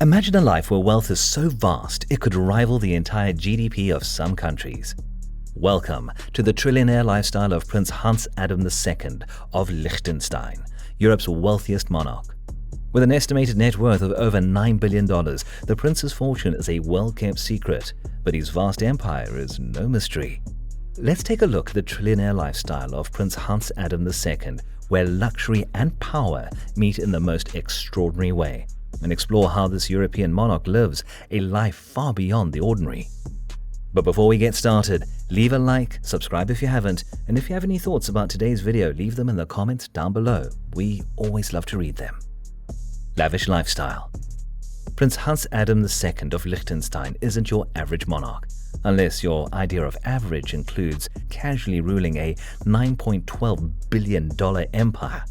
Imagine a life where wealth is so vast it could rival the entire GDP of some countries. Welcome to the trillionaire lifestyle of Prince Hans Adam II of Liechtenstein, Europe's wealthiest monarch. With an estimated net worth of over $9 billion, the prince's fortune is a well-kept secret, but his vast empire is no mystery. Let's take a look at the trillionaire lifestyle of Prince Hans Adam II, where luxury and power meet in the most extraordinary way, and explore how this European monarch lives a life far beyond the ordinary. But before we get started, leave a like, subscribe if you haven't, and if you have any thoughts about today's video, leave them in the comments down below. We always love to read them. Lavish Lifestyle. Prince Hans Adam II of Liechtenstein isn't your average monarch, unless your idea of average includes casually ruling a $9.12 billion empire.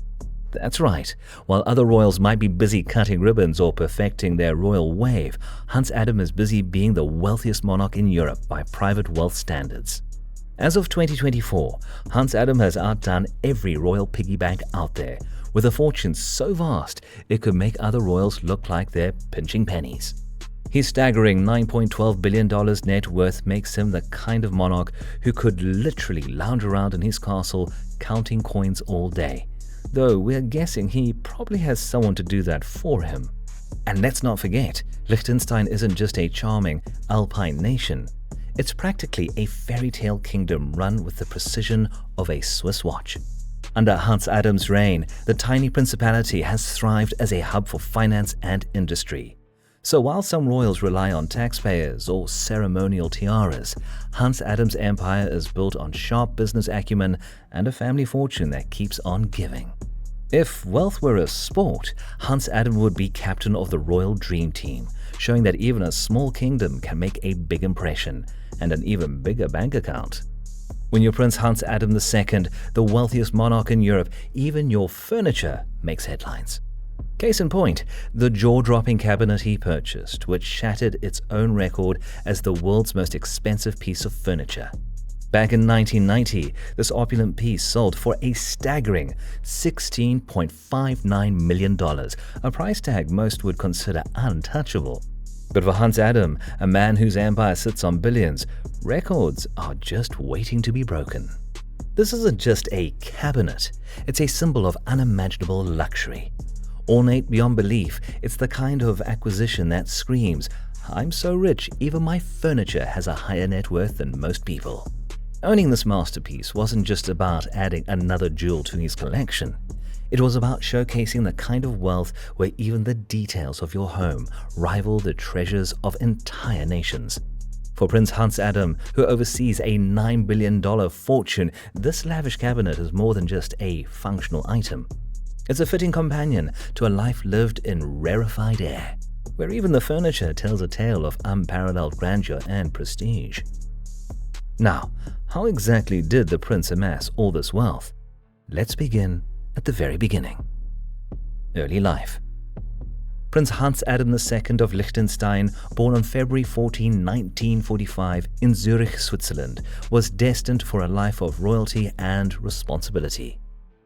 That's right, while other royals might be busy cutting ribbons or perfecting their royal wave, Hans Adam is busy being the wealthiest monarch in Europe by private wealth standards. As of 2024, Hans Adam has outdone every royal piggy bank out there, with a fortune so vast it could make other royals look like they're pinching pennies. His staggering $9.12 billion net worth makes him the kind of monarch who could literally lounge around in his castle counting coins all day. Though we're guessing he probably has someone to do that for him. And let's not forget, Liechtenstein isn't just a charming alpine nation. It's practically a fairy tale kingdom run with the precision of a Swiss watch. Under Hans Adam's reign, the tiny principality has thrived as a hub for finance and industry. So while some royals rely on taxpayers or ceremonial tiaras, Hans Adam's empire is built on sharp business acumen and a family fortune that keeps on giving. If wealth were a sport, Hans Adam would be captain of the royal dream team, showing that even a small kingdom can make a big impression and an even bigger bank account. When you're Prince Hans Adam II, the wealthiest monarch in Europe, even your furniture makes headlines. Case in point, the jaw-dropping cabinet he purchased, which shattered its own record as the world's most expensive piece of furniture. Back in 1990, this opulent piece sold for a staggering $16.59 million, a price tag most would consider untouchable. But for Hans Adam, a man whose empire sits on billions, records are just waiting to be broken. This isn't just a cabinet, it's a symbol of unimaginable luxury. Ornate beyond belief, it's the kind of acquisition that screams, "I'm so rich, even my furniture has a higher net worth than most people." Owning this masterpiece wasn't just about adding another jewel to his collection. It was about showcasing the kind of wealth where even the details of your home rival the treasures of entire nations. For Prince Hans Adam, who oversees a $9 billion fortune, this lavish cabinet is more than just a functional item. It's a fitting companion to a life lived in rarefied air, where even the furniture tells a tale of unparalleled grandeur and prestige. Now, how exactly did the prince amass all this wealth? Let's begin at the very beginning. Early life. Prince Hans Adam II of Liechtenstein, born on February 14, 1945 in Zurich, Switzerland, was destined for a life of royalty and responsibility.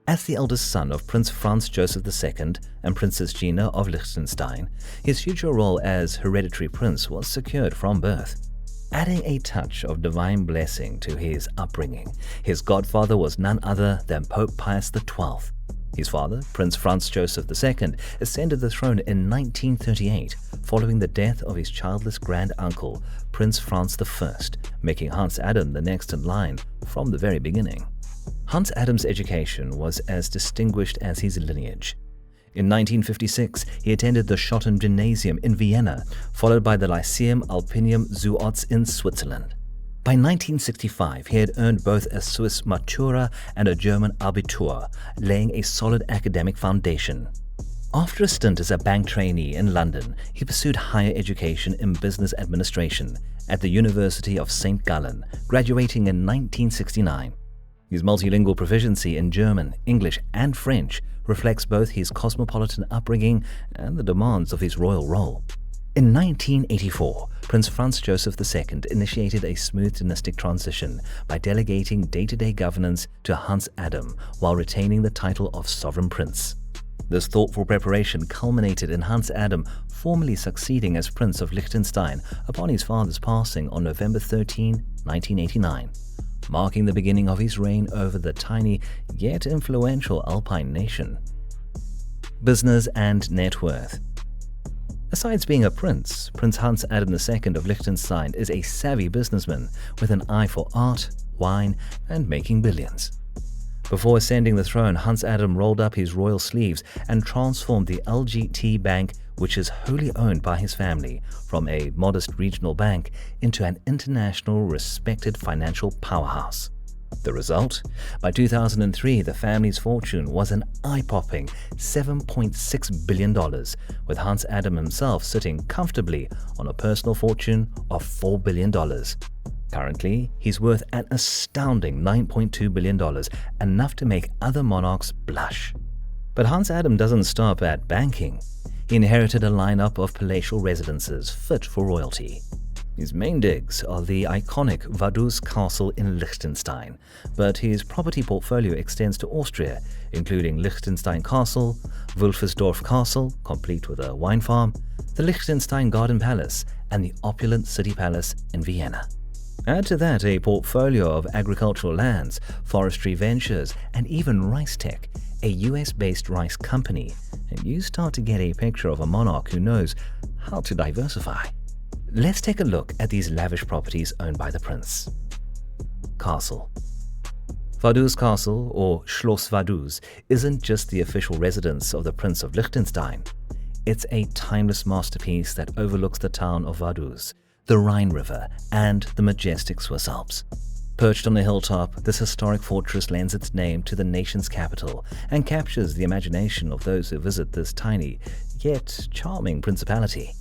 As the eldest son of Prince Franz Joseph II and Princess Gina of Liechtenstein, his future role as hereditary prince was secured from birth. Adding a touch of divine blessing to his upbringing, his godfather was none other than Pope Pius XII. His father, Prince Franz Joseph II, ascended the throne in 1938 following the death of his childless grand-uncle, Prince Franz I, making Hans Adam the next in line from the very beginning. Hans Adam's education was as distinguished as his lineage. In 1956, he attended the Schotten Gymnasium in Vienna, followed by the Lyceum Alpinum zu Otz in Switzerland. By 1965, he had earned both a Swiss Matura and a German Abitur, laying a solid academic foundation. After a stint as a bank trainee in London, he pursued higher education in business administration at the University of St. Gallen, graduating in 1969. His multilingual proficiency in German, English, and French reflects both his cosmopolitan upbringing and the demands of his royal role. In 1984, Prince Franz Joseph II initiated a smooth dynastic transition by delegating day-to-day governance to Hans Adam while retaining the title of Sovereign Prince. This thoughtful preparation culminated in Hans Adam formally succeeding as Prince of Liechtenstein upon his father's passing on November 13, 1989, marking the beginning of his reign over the tiny yet influential Alpine nation. Business and net worth. Besides being a prince, Prince Hans Adam II of Liechtenstein is a savvy businessman with an eye for art, wine, and making billions. Before ascending the throne, Hans Adam rolled up his royal sleeves and transformed the LGT Bank, which is wholly owned by his family, from a modest regional bank into an international respected financial powerhouse. The result? By 2003, the family's fortune was an eye-popping $7.6 billion, with Hans Adam himself sitting comfortably on a personal fortune of $4 billion. Currently, he's worth an astounding $9.2 billion, enough to make other monarchs blush. But Hans Adam doesn't stop at banking. He inherited a lineup of palatial residences fit for royalty. His main digs are the iconic Vaduz Castle in Liechtenstein, but his property portfolio extends to Austria, including Liechtenstein Castle, Wulfersdorf Castle, complete with a wine farm, the Liechtenstein Garden Palace, and the opulent City Palace in Vienna. Add to that a portfolio of agricultural lands, forestry ventures, and even Rice Tech, a US-based rice company, and you start to get a picture of a monarch who knows how to diversify. Let's take a look at these lavish properties owned by the prince. Castle. Vaduz Castle, or Schloss Vaduz, isn't just the official residence of the Prince of Liechtenstein. It's a timeless masterpiece that overlooks the town of Vaduz, the Rhine River, and the majestic Swiss Alps. Perched on a hilltop, this historic fortress lends its name to the nation's capital and captures the imagination of those who visit this tiny, yet charming principality.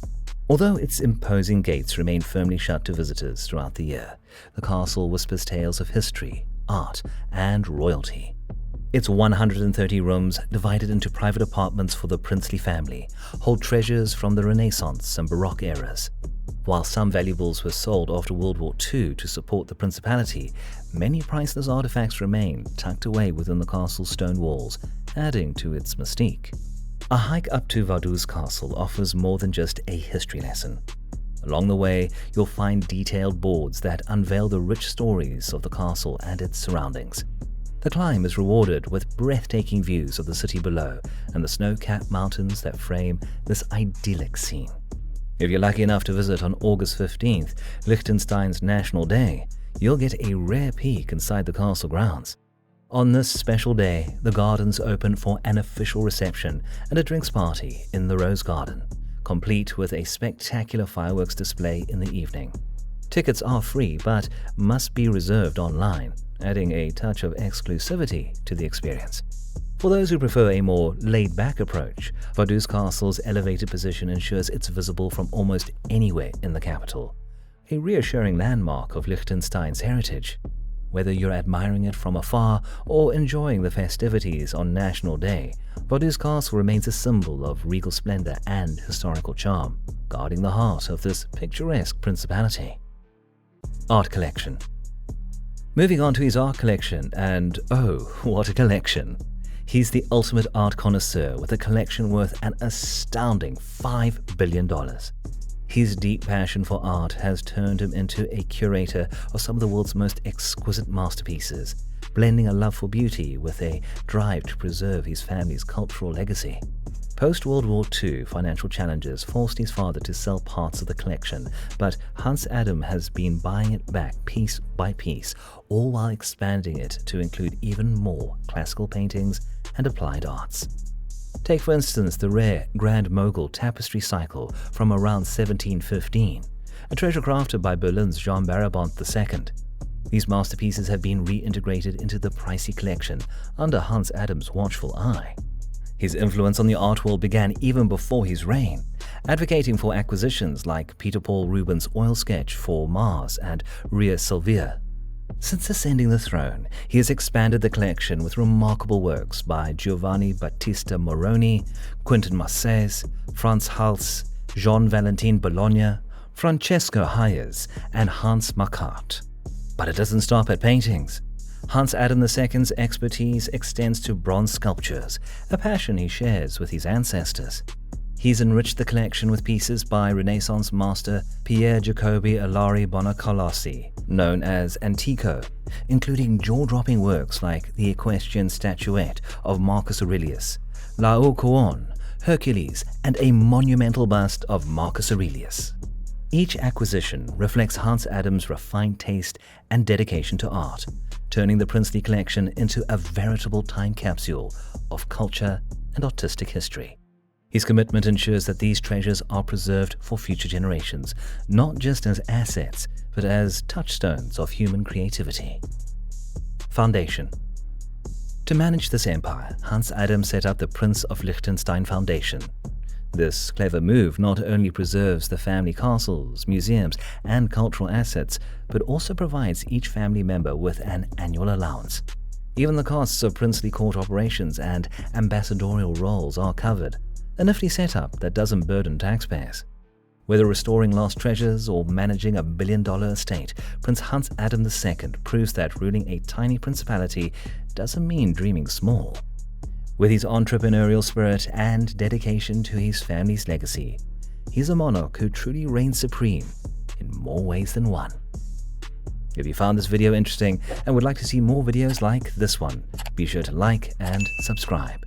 Although its imposing gates remain firmly shut to visitors throughout the year, the castle whispers tales of history, art, and royalty. Its 130 rooms, divided into private apartments for the princely family, hold treasures from the Renaissance and Baroque eras. While some valuables were sold after World War II to support the principality, many priceless artifacts remain tucked away within the castle's stone walls, adding to its mystique. A hike up to Vaduz Castle offers more than just a history lesson. Along the way, you'll find detailed boards that unveil the rich stories of the castle and its surroundings. The climb is rewarded with breathtaking views of the city below and the snow-capped mountains that frame this idyllic scene. If you're lucky enough to visit on August 15th, Liechtenstein's National Day, you'll get a rare peek inside the castle grounds. On this special day, the gardens open for an official reception and a drinks party in the Rose Garden, complete with a spectacular fireworks display in the evening. Tickets are free but must be reserved online, adding a touch of exclusivity to the experience. For those who prefer a more laid-back approach, Vaduz Castle's elevated position ensures it's visible from almost anywhere in the capital, a reassuring landmark of Liechtenstein's heritage. Whether you're admiring it from afar or enjoying the festivities on National Day, Vaduz Castle remains a symbol of regal splendor and historical charm, guarding the heart of this picturesque principality. Art collection. Moving on to his art collection, and oh, what a collection! He's the ultimate art connoisseur with a collection worth an astounding $5 billion. His deep passion for art has turned him into a curator of some of the world's most exquisite masterpieces, blending a love for beauty with a drive to preserve his family's cultural legacy. Post-World War II, financial challenges forced his father to sell parts of the collection, but Hans Adam has been buying it back piece by piece, all while expanding it to include even more classical paintings and applied arts. Take, for instance, the rare Grand Mogul tapestry cycle from around 1715, a treasure crafted by Berlin's Jean Barabant II. These masterpieces have been reintegrated into the pricey collection under Hans Adam's watchful eye. His influence on the art world began even before his reign, advocating for acquisitions like Peter Paul Rubens' oil sketch for Mars and Ria Silvia. Since ascending the throne, he has expanded the collection with remarkable works by Giovanni Battista Moroni, Quentin Massès, Franz Hals, Jean-Valentin Bologna, Francesco Hayez, and Hans Makart. But it doesn't stop at paintings. Hans Adam II's expertise extends to bronze sculptures, a passion he shares with his ancestors. He's enriched the collection with pieces by Renaissance master Pier Jacobi Alari Bonacolossi, known as Antico, including jaw-dropping works like the equestrian statuette of Marcus Aurelius, Laocoon, Hercules, and a monumental bust of Marcus Aurelius. Each acquisition reflects Hans Adam's refined taste and dedication to art, turning the princely collection into a veritable time capsule of culture and artistic history. His commitment ensures that these treasures are preserved for future generations, not just as assets, but as touchstones of human creativity. Foundation. To manage this empire, Hans Adam set up the Prince of Liechtenstein Foundation. This clever move not only preserves the family castles, museums, and cultural assets, but also provides each family member with an annual allowance. Even the costs of princely court operations and ambassadorial roles are covered, a nifty setup that doesn't burden taxpayers. Whether restoring lost treasures or managing a billion-dollar estate, Prince Hans Adam II proves that ruling a tiny principality doesn't mean dreaming small. With his entrepreneurial spirit and dedication to his family's legacy, he's a monarch who truly reigns supreme in more ways than one. If you found this video interesting and would like to see more videos like this one, be sure to like and subscribe.